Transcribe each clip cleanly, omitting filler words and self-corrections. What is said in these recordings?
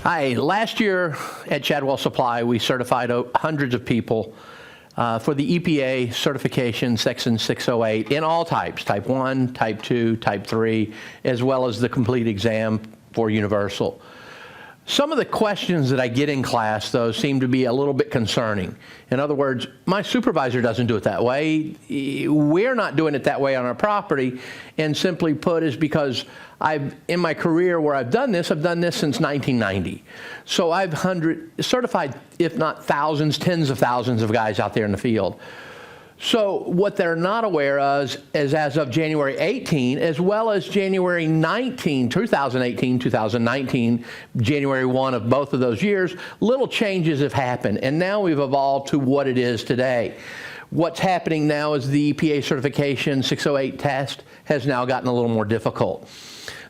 Hi, last year at Chadwell Supply, we certified hundreds of people for the EPA certification section 608 in all types, type 1, type 2, type 3, as well as the complete exam for universal. Some of the questions that I get in class, though, seem to be a little bit concerning. In other words, my supervisor doesn't do it that way. We're not doing it that way on our property. And simply put is because in my career where I've done this since 1990. So I've certified, if not thousands, tens of thousands of guys out there in the field. So what they're not aware of is as of January 18, as well as January 19, 2018, 2019, January 1 of both of those years, little changes have happened. And now we've evolved to what it is today. What's happening now is the EPA certification 608 test has now gotten a little more difficult.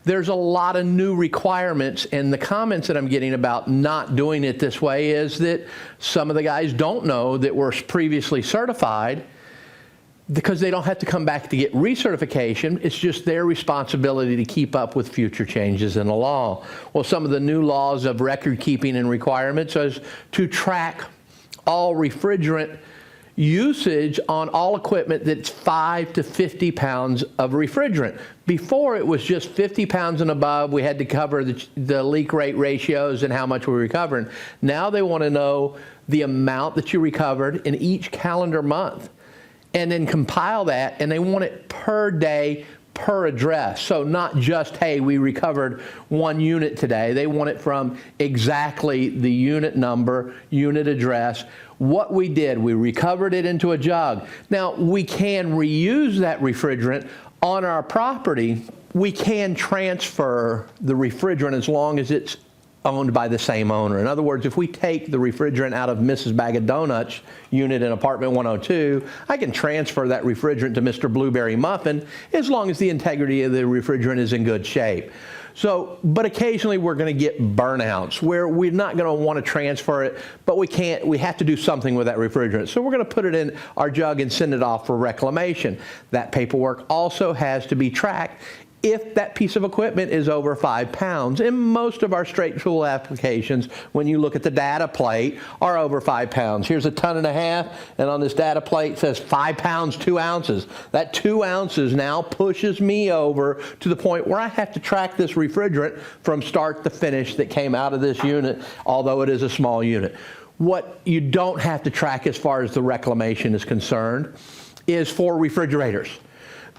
There's a lot of new requirements, and the comments that I'm getting about not doing it this way is that some of the guys don't know that we're previously certified because they don't have to come back to get recertification. It's just their responsibility to keep up with future changes in the law. Well, some of the new laws of record keeping and requirements is to track all refrigerant usage on all equipment that's 5 to 50 pounds of refrigerant. Before, it was just 50 pounds and above. We had to cover the leak rate ratios and how much we're recovering. Now they want to know the amount that you recovered in each calendar month and then compile that, and they want it per day, per address. So not just, hey, we recovered 1 unit today. They want it from exactly the unit number, unit address, what we did. We recovered it into a jug. Now, we can reuse that refrigerant on our property. We can transfer the refrigerant as long as it's owned by the same owner. In other words, if we take the refrigerant out of Mrs. Bag of Donuts unit in apartment 102, I can transfer that refrigerant to Mr. Blueberry Muffin as long as the integrity of the refrigerant is in good shape. So, but occasionally we're going to get burnouts where we're not going to want to transfer it, but we have to do something with that refrigerant. So we're going to put it in our jug and send it off for reclamation. That paperwork also has to be tracked if that piece of equipment is over 5 pounds. In most of our straight tool applications, when you look at the data plate, are over 5 pounds. Here's 1.5 tons, and on this data plate it says 5 pounds, 2 ounces. That 2 ounces now pushes me over to the point where I have to track this refrigerant from start to finish that came out of this unit, although it is a small unit. What you don't have to track as far as the reclamation is concerned is for refrigerators.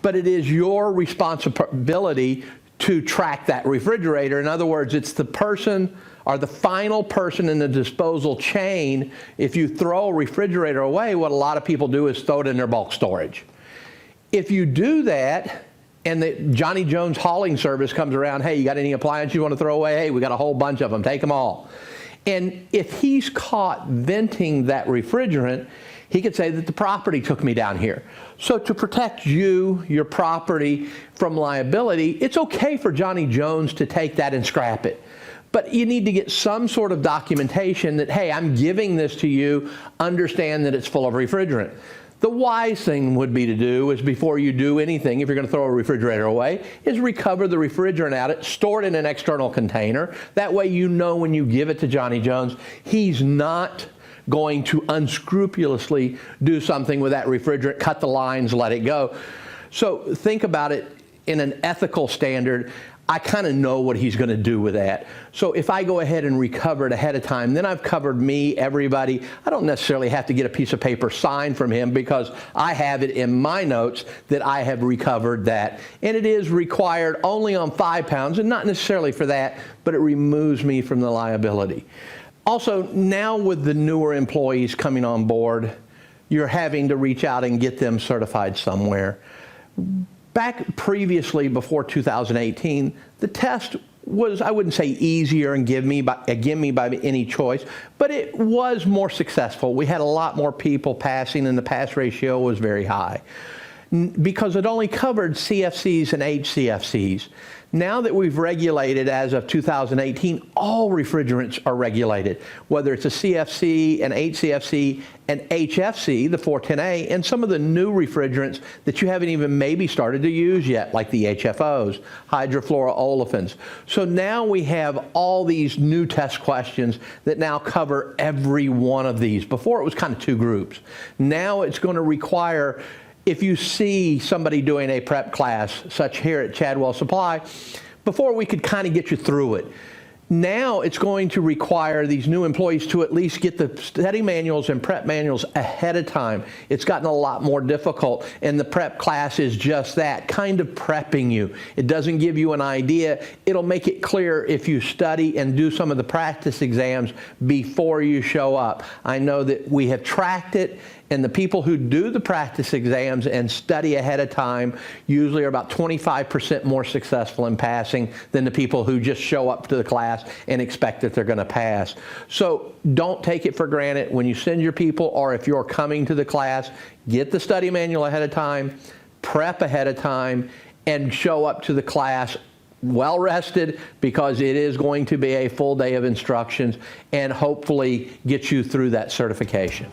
But it is your responsibility to track that refrigerator. In other words, it's the person or the final person in the disposal chain. If you throw a refrigerator away, what a lot of people do is throw it in their bulk storage. If you do that, and the Johnny Jones hauling service comes around, hey, you got any appliance you want to throw away? Hey, we got a whole bunch of them, take them all. And if he's caught venting that refrigerant, he could say that the property took me down here. So to protect you, your property from liability, it's okay for Johnny Jones to take that and scrap it. But you need to get some sort of documentation that, hey, I'm giving this to you, understand that it's full of refrigerant. The wise thing would be to do is before you do anything, if you're going to throw a refrigerator away, is recover the refrigerant out of it, store it in an external container. That way you know when you give it to Johnny Jones, he's not going to unscrupulously do something with that refrigerant, cut the lines, let it go. So think about it in an ethical standard. I kind of know what he's going to do with that. So if I go ahead and recover it ahead of time, then I've covered me, everybody. I don't necessarily have to get a piece of paper signed from him because I have it in my notes that I have recovered that. And it is required only on 5 pounds, and not necessarily for that, but it removes me from the liability. Also, now with the newer employees coming on board, you're having to reach out and get them certified somewhere. Back previously, before 2018, the test was, I wouldn't say easier and give me by any choice, but it was more successful. We had a lot more people passing, and the pass ratio was very high. because it only covered CFCs and HCFCs. Now that we've regulated, as of 2018, all refrigerants are regulated, whether it's a CFC, an HCFC, an HFC, the 410A, and some of the new refrigerants that you haven't even maybe started to use yet, like the HFOs, hydrofluoroolefins. So now we have all these new test questions that now cover every one of these. Before it was kind of two groups. Now it's going to require, if you see somebody doing a prep class, such here at Chadwell Supply, before we could kind of get you through it. Now it's going to require these new employees to at least get the study manuals and prep manuals ahead of time. It's gotten a lot more difficult, and the prep class is just that, kind of prepping you. It doesn't give you an idea. It'll make it clear if you study and do some of the practice exams before you show up. I know that we have tracked it, and the people who do the practice exams and study ahead of time usually are about 25% more successful in passing than the people who just show up to the class and expect that they're going to pass. So don't take it for granted when you send your people, or if you're coming to the class, get the study manual ahead of time, prep ahead of time, and show up to the class well rested, because it is going to be a full day of instructions and hopefully get you through that certification.